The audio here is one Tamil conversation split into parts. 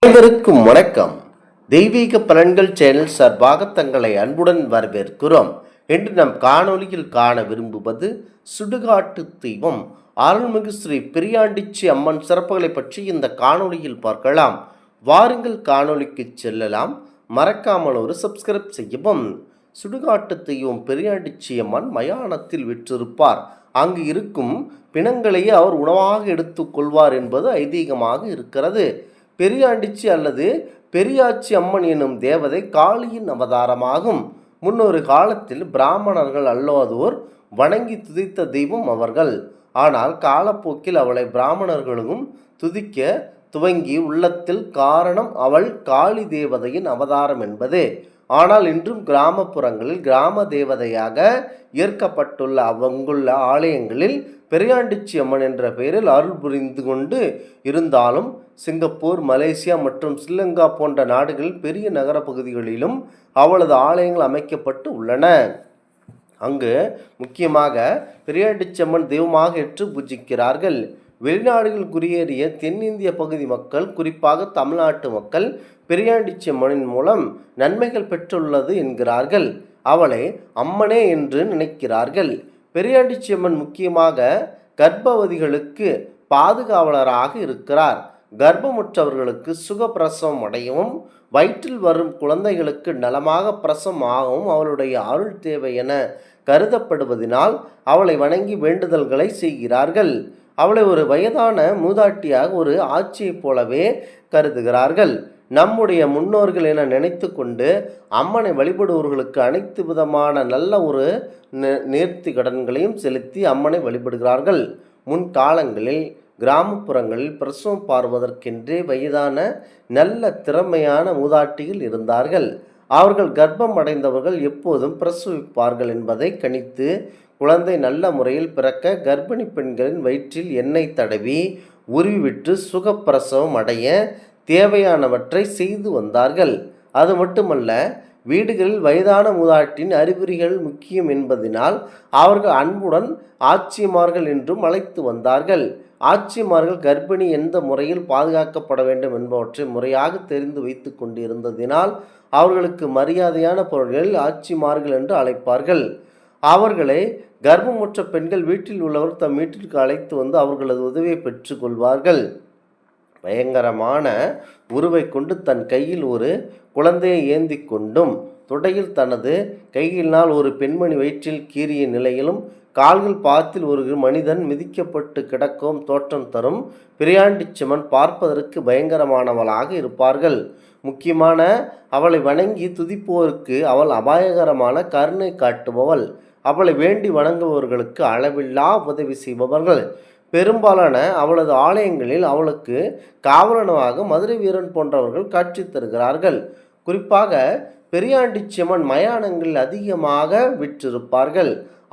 அனைவருக்கும் வணக்கம். தெய்வீக பலன்கள் சேனல் சார்பாக தங்களை அன்புடன் வரவேற்கிறோம். இன்று நம் காணொலியில் காண விரும்புவது சுடுகாட்டு தெய்வம் அருள்மிகு ஸ்ரீ பெரியாண்டிச்சி அம்மன் சிறப்புகளை பற்றி இந்த காணொலியில் பார்க்கலாம். வாருங்கள் காணொலிக்கு செல்லலாம். மறக்காமல் ஒரு சப்ஸ்கிரைப் செய்யவும். சுடுகாட்டு தெய்வம் பெரியாண்டிச்சி அம்மன் மயானத்தில் விற்றிருப்பார். அங்கு இருக்கும் பிணங்களையே அவர் உணவாக எடுத்துக் கொள்வார் என்பது ஐதீகமாக இருக்கிறது. பெரியாண்டிச்சி அல்லது பெரியாச்சி அம்மன் எனும் தேவதை காளியின் அவதாரமாகும். முன்னொரு காலத்தில் பிராமணர்கள் அல்லாதோர் வணங்கி துதித்த தெய்வம் அவர்கள். ஆனால் காலப்போக்கில் அவளை பிராமணர்களும் துதிக்க துவங்கி உள்ளத்தில் காரணம் அவள் காளி தேவதையின் அவதாரம் என்பதே. ஆனால் இன்றும் கிராமப்புறங்களில் கிராம தேவதையாக ஏற்கப்பட்டுள்ள அங்குள்ள ஆலயங்களில் பெரியாண்டிச்சி அம்மன் என்ற பெயரில் அருள் புரிந்து கொண்டு இருந்தாலும் சிங்கப்பூர், மலேசியா மற்றும் ஸ்ரீலங்கா போன்ற நாடுகளில் பெரிய நகர பகுதிகளிலும் அவளது ஆலயங்கள் அமைக்கப்பட்டு உள்ளன. அங்கு முக்கியமாக பெரியாண்டிச்சி அம்மன் தெய்வமாக ஏற்று பூஜிக்கிறார்கள். வெளிநாடுகள் குடியேறிய தென்னிந்திய பகுதி மக்கள், குறிப்பாக தமிழ்நாட்டு மக்கள் பெரியாண்டிச்சி அம்மனின் மூலம் நன்மைகள் பெற்றுள்ளது என்கிறார்கள். அவளை அம்மனே என்று நினைக்கிறார்கள். பெரியாண்டிச்சி அம்மன் முக்கியமாக கர்ப்பவதிகளுக்கு பாதுகாவலராக இருக்கிறார். கர்ப்பமுற்றவர்களுக்கு சுகப்பிரசவம் அடையவும் வயிற்றில் வரும் குழந்தைகளுக்கு நலமாக பிரசவம் ஆகவும் அவளுடைய அருள் தேவை என கருதப்படுவதனால் அவளை வணங்கி வேண்டுதல்களை செய்கிறார்கள். அவளை ஒரு வயதான மூதாட்டியாக ஒரு ஆட்சியைப் போலவே கருதுகிறார்கள். நம்முடைய முன்னோர்கள் என நினைத்து கொண்டு அம்மனை வழிபடுபவர்களுக்கு அனைத்து விதமான நல்ல ஒரு நேர்த்தி கடன்களையும் செலுத்தி அம்மனை வழிபடுகிறார்கள். முன்காலங்களில் கிராமப்புறங்களில் பிரசவம் பார்வதற்கென்றே வயதான நல்ல திறமையான மூதாட்டிகள் இருந்தார்கள். அவர்கள் கர்ப்பம் அடைந்தவர்கள் எப்போதும் பிரசவிப்பார்கள் என்பதை கணித்து குழந்தை நல்ல முறையில் பிறக்க கர்ப்பிணி பெண்களின் வயிற்றில் எண்ணெய் தடவி உருவிவிட்டு சுகப்பிரசவம் அடைய தேவையானவற்றை செய்து வந்தார்கள். அது மட்டுமல்ல, வீடுகளில் வயதான மூதாட்டின் அறிகுறிகள் முக்கியம் என்பதனால் அவர்கள் அன்புடன் ஆச்சிமார்கள் என்றும் அழைத்து வந்தார்கள். ஆச்சிமார்கள் கர்ப்பிணி எந்த முறையில் பாதுகாக்கப்பட வேண்டும் என்பவற்றை முறையாக தெரிந்து வைத்து கொண்டிருந்ததினால் அவர்களுக்கு மரியாதையான பொருள்களில் ஆச்சிமார்கள் என்று அழைப்பார்கள். அவர்களை கர்ப்பமுற்ற பெண்கள் வீட்டில் உள்ளவர் தம் வீட்டிற்கு அழைத்து வந்து அவர்களது உதவியை பெற்று கொள்வார்கள். பயங்கரமான உருவை கொண்டு தன் கையில் ஒரு குழந்தையை ஏந்தி கொண்டும் தொடையில் தனது கையினால் ஒரு பெண்மணி வயிற்றில் கீறிய நிலையிலும் கால்கள் பாத்தில் ஒரு மனிதன் மிதிக்கப்பட்டு கிடக்கவும் தோற்றம் தரும் பெரியாண்டிச்சி அம்மன் பார்ப்பதற்கு பயங்கரமானவளாக இருப்பார்கள். முக்கியமான அவளை வணங்கி துதிப்போருக்கு அவள் அபாயகரமான கருணை காட்டுபவள். அவளை வேண்டி வணங்குபவர்களுக்கு அளவில்லா உதவி செய்பவர்கள். பெரும்பாலான அவளது ஆலயங்களில் அவளுக்கு காவலனாக மதுரை வீரன் போன்றவர்கள் காட்சி தருகிறார்கள். குறிப்பாக பெரியாண்டிச்சி அம்மன் மயானங்களில் அதிகமாக விற்றிருப்பார்கள்.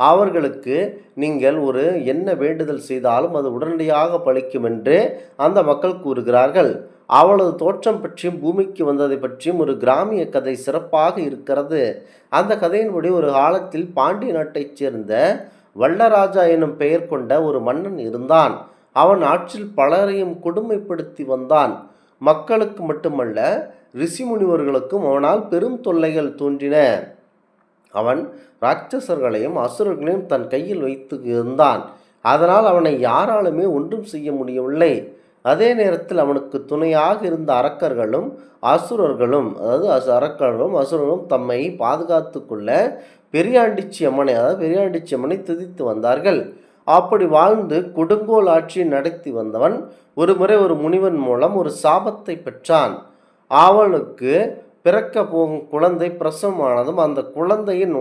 அவர்களுக்கு நீங்கள் ஒரு என்ன வேண்டுதல் செய்தாலும் அது உடனடியாக பலிக்கும் என்று அந்த மக்கள் கூறுகிறார்கள். அவளது தோற்றம் பற்றியும் பூமிக்கு வந்ததை பற்றியும் ஒரு கிராமிய கதை சிறப்பாக இருக்கிறது. அந்த கதையின்படி ஒரு காலத்தில் பாண்டிய நாட்டைச் சேர்ந்த வல்லராஜா எனும் பெயர் கொண்ட ஒரு மன்னன் இருந்தான். அவன் ஆட்சியில் பலரையும் கொடுமைப்படுத்தி வந்தான். மக்களுக்கு மட்டுமல்ல, ரிஷி முனிவர்களுக்கும் அவனால் பெரும் தொல்லைகள் தோன்றின. அவன் ராட்சசர்களையும் அசுரர்களையும் தன் கையில் வைத்து இருந்தான். அதனால் அவனை யாராலுமே ஒன்றும் செய்ய முடியவில்லை. அதே நேரத்தில் அவனுக்கு துணையாக இருந்த அரக்கர்களும் அசுரர்களும் அசுரர்களும் தம்மை பாதுகாத்து கொள்ள பெரியாண்டிச்சி அம்மனை துதித்து வந்தார்கள். அப்படி வாழ்ந்து கொடுங்கோல் ஆட்சியை நடத்தி வந்தவன் ஒரு முறை ஒரு முனிவன் மூலம் ஒரு சாபத்தை பெற்றான். அவனுக்கு பிறக்க போகும் குழந்தை பிரசவமானதும் அந்த குழந்தையின்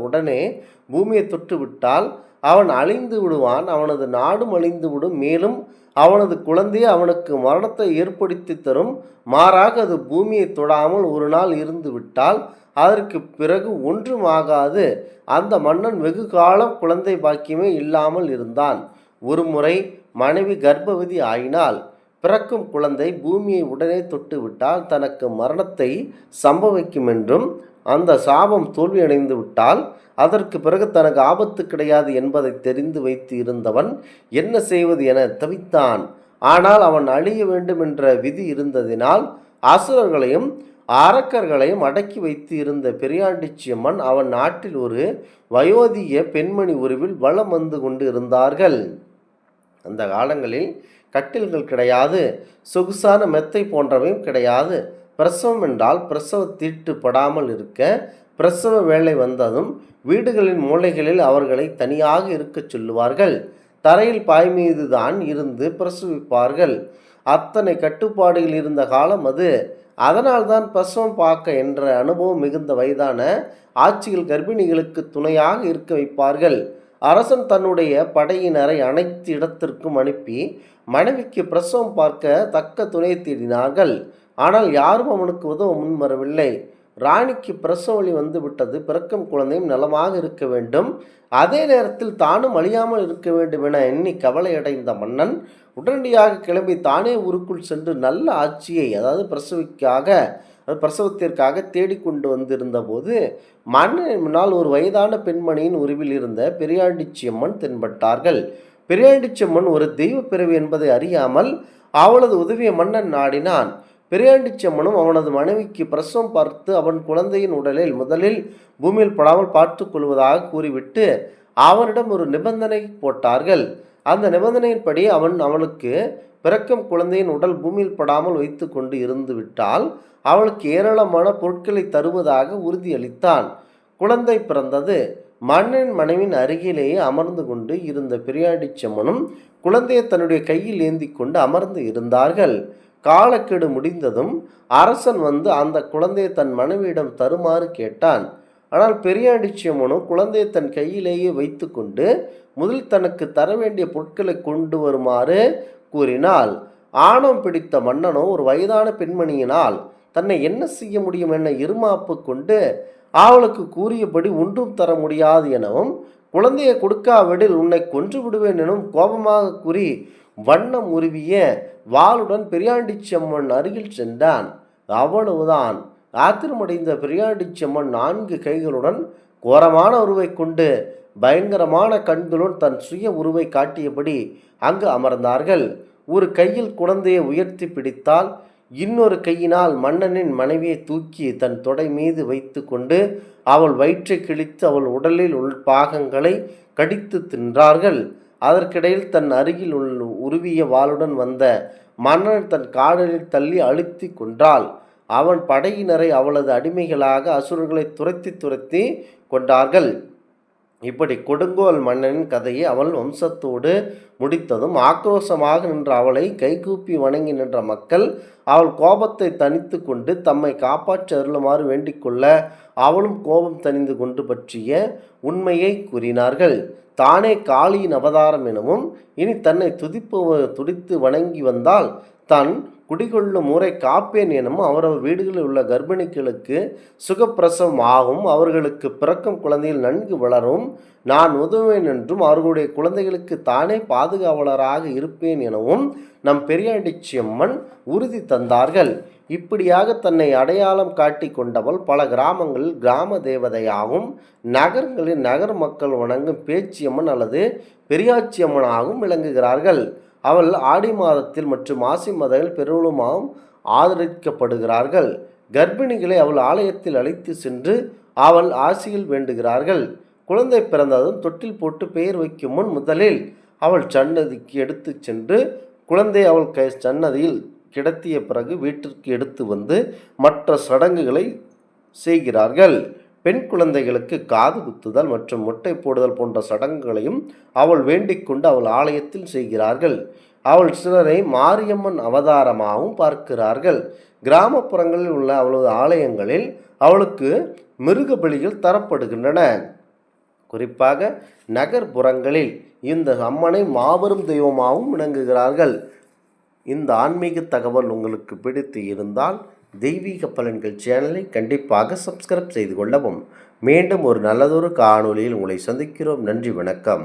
உடனே பூமியை தொட்டு விட்டால் அவன் அழிந்து விடுவான். அவனது நாடும் அழிந்து விடும். மேலும் அவனது குழந்தையை அவனுக்கு மரணத்தை ஏற்படுத்தி தரும். மாறாக அது பூமியை தொடாமல் ஒரு நாள் இருந்து விட்டால் அதற்கு பிறகு ஒன்றும் ஆகாது. அந்த மன்னன் வெகு காலம் குழந்தை பாக்கியமே இல்லாமல் இருந்தான். ஒரு முறை மனைவி கர்ப்பவதி ஆயினாள். பிறக்கும் குழந்தை பூமியை உடனே தொட்டுவிட்டால் தனக்கு மரணத்தை சம்பவிக்கும் என்றும் அந்த சாபம் தோல்வியடைந்து விட்டால் அதற்கு பிறகு தனக்கு ஆபத்து கிடையாது என்பதை தெரிந்து வைத்து இருந்தவன் என்ன செய்வது என தவித்தான். ஆனால் அவன் அழிய வேண்டும் என்ற விதி இருந்ததினால் அசுரர்களையும் அரக்கர்களையும் அடக்கி வைத்து இருந்த பெரியாண்டிச்சியம்மன் அவன் நாட்டில் ஒரு வயோதிக பெண்மணி உருவில் வலம் வந்து கொண்டு இருந்தார்கள். அந்த காலங்களில் கட்டில்கள் கிடையாது, சொகுசான மெத்தை போன்றவையும் கிடையாது. பிரசவம் என்றால் பிரசவ தீட்டு படாமல் இருக்க பிரசவ வேலை வந்ததும் வீடுகளின் மூலைகளில் அவர்களை தனியாக இருக்கச் சொல்லுவார்கள். தரையில் பாய் மீது தான் இருந்து பிரசவிப்பார்கள். அத்தனை கட்டுப்பாடுகள் இருந்த காலம் அது. அதனால்தான் பிரசவம் பார்க்க என்ற அனுபவம் மிகுந்த வயதான ஆட்சிகள் கர்ப்பிணிகளுக்கு துணையாக இருக்க வைப்பார்கள். அரசன் தன்னுடைய படையினரை அனைத்து இடத்திற்கும் அனுப்பி மனைவிக்கு பிரசவம் பார்க்க தக்க துணை தேடினார்கள். ஆனால் யாரும் அவனுக்கு உதவ முன்வரவில்லை. ராணிக்கு பிரசவ வலி வந்து விட்டது. பிறக்கும் குழந்தையும் நலமாக இருக்க வேண்டும், அதே நேரத்தில் தானும் அழியாமல் இருக்க வேண்டும் என எண்ணி கவலையடைந்த மன்னன் உடனடியாக கிளம்பி தானே ஊருக்குள் சென்று நல்ல ஆட்சியை, அதாவது பிரசவத்திற்காக தேடிக்கொண்டு வந்திருந்த போது மன்னன் முன்னால் ஒரு வயதான பெண்மணியின் உருவில் இருந்த பெரியாண்டிச்சியம்மன் தென்பட்டார்கள். பெரியாண்டிச்சியம்மன் ஒரு தெய்வ பிறவி என்பதை அறியாமல் அவளது உதவியை மன்னன் நாடினான். பெரியாண்டிச்சியம்மனும் அவனது மனைவிக்கு பிரசவம் பார்த்து அவன் குழந்தையின் உடலில் முதலில் பூமியில் படாமல் பார்த்து கொள்வதாக கூறிவிட்டு அவனிடம் ஒரு நிபந்தனை போட்டார்கள். அந்த நிபந்தனையின்படி அவளுக்கு பிறக்கும் குழந்தையின் உடல் பூமியில் படாமல் வைத்து கொண்டு இருந்து விட்டால் அவளுக்கு ஏராளமான பொருட்களை தருவதாக உறுதியளித்தான். குழந்தை பிறந்தது. மன்னன் மனைவின் அருகிலேயே அமர்ந்து கொண்டு இருந்த பெரியாண்டிச்சியம்மனும் குழந்தையை தன்னுடைய கையில் ஏந்தி கொண்டு அமர்ந்து இருந்தார்கள். காலக்கெடு முடிந்ததும் அரசன் வந்து அந்த குழந்தையை தன் மனைவியிடம் தருமாறு கேட்டான். ஆனால் பெரியாண்டிச்சியம்மனோ குழந்தையை தன் கையிலேயே வைத்து கொண்டு முதல் தனக்கு தர வேண்டிய பொருட்களை கொண்டு வருமாறு கூறினாள். ஆணவம் பிடித்த மன்னனோ ஒரு வயதான பெண்மணியினால் தன்னை என்ன செய்ய முடியும் என இருமாப்பு கொண்டு அவளுக்கு கூறியபடி ஒன்றும் தர முடியாது எனவும், குழந்தையை கொடுக்காவிடில் உன்னை கொன்று விடுவேன் எனவும் கோபமாக கூறி வண்ணம் உருவிய வாளுடன் பெரியாண்டிச்சியம்மன் அருகில் சென்றான். அவ்வளவுதான். ஆத்திரமடைந்த பெரியாண்டிச்சியம்மன் 4 கைகளுடன் கோரமான உருவை கொண்டு பயங்கரமான கண்களுடன் தன் சுய உருவை காட்டியபடி அங்கு அமர்ந்தார்கள். ஒரு கையில் குழந்தையை உயர்த்தி பிடித்தால், இன்னொரு கையினால் மன்னனின் மனைவியை தூக்கி தன் தொடை மீது வைத்து கொண்டு அவள் வயிற்றை கிழித்து அவள் உடலில் உள் பாகங்களை கடித்து தின்றார்கள். அதற்கிடையில் தன் அருகில் உருவிய வாளுடன் வந்த மன்னன் தன் காடலில் தள்ளி அழுத்தி கொன்றாள். அவன் படையினரை அவளது அடிமைகளாக அசுரர்களை துரத்தி கொண்டார்கள். இப்படி கொடுங்கோல் மன்னனின் கதையை அவள் வம்சத்தோடு முடித்ததும் ஆக்ரோஷமாக நின்ற அவளை கைகூப்பி வணங்கி நின்ற மக்கள் அவள் கோபத்தை தணித்து கொண்டு தம்மை காப்பாற்றி அருளுமாறு வேண்டிக்கொள்ள அவளும் கோபம் தணிந்து கொண்டு பற்றிய உண்மையை கூறினார்கள். தானே காளியின் அவதாரம் எனவும் இனி தன்னை துடித்து வணங்கி வந்தால் தன் குடிகொள்ளும் ஊரை காப்பேன் எனவும் அவரவர் வீடுகளில் உள்ள கர்ப்பிணிகளுக்கு சுகப்பிரசவம் ஆகும், அவர்களுக்கு பிறக்கும் குழந்தையில் நன்கு வளரும், நான் உதவுவேன் என்றும் அவர்களுடைய குழந்தைகளுக்கு தானே பாதுகாவலராக இருப்பேன் எனவும் நம் பெரியாண்டிச்சியம்மன் உறுதி தந்தார்கள். இப்படியாக தன்னை அடையாளம் காட்டி கொண்டவள் பல கிராமங்களில் கிராம தேவதையாகவும் நகரங்களில் நகர் மக்கள் வணங்கும் பேச்சியம்மன் அல்லது பெரியாச்சியம்மனாகவும் விளங்குகிறார்கள். அவள் ஆடி மாதத்தில் மற்றும் மாசி மாதத்தில் பெருவளமாகவும் ஆதரிக்கப்படுகிறார்கள். கர்ப்பிணிகளை அவள் ஆலயத்தில் அழைத்து சென்று அவள் ஆசியில் வேண்டுகிறார்கள். குழந்தை பிறந்ததும் தொட்டில் போட்டு பெயர் வைக்கும் முன் முதலில் அவள் சன்னதிக்கு எடுத்து சென்று குழந்தை அவள் சன்னதியில் கிடத்திய பிறகு வீட்டிற்கு எடுத்து வந்து மற்ற சடங்குகளை செய்கிறார்கள். பெண் குழந்தைகளுக்கு காது குத்துதல் மற்றும் முட்டை போடுதல் போன்ற சடங்குகளையும் அவள் வேண்டிக் கொண்டு அவள் ஆலயத்தில் செய்கிறார்கள். அவள் சிலரை மாரியம்மன் அவதாரமாகவும் பார்க்கிறார்கள். கிராமப்புறங்களில் உள்ள அவளது ஆலயங்களில் அவளுக்கு மிருக பலிகள் தரப்படுகின்றன. குறிப்பாக நகர்ப்புறங்களில் இந்த அம்மனை மாபெரும் தெய்வமாகவும் விளங்குகிறார்கள். இந்த ஆன்மீக தகவல் உங்களுக்கு பிடித்து இருந்தால் தெய்வீக பலன்கள் சேனலை கண்டிப்பாக சப்ஸ்கிரைப் செய்து கொள்ளவும். மீண்டும் ஒரு நல்லதொரு காணொளியில் உங்களை சந்திக்கிறோம். நன்றி, வணக்கம்.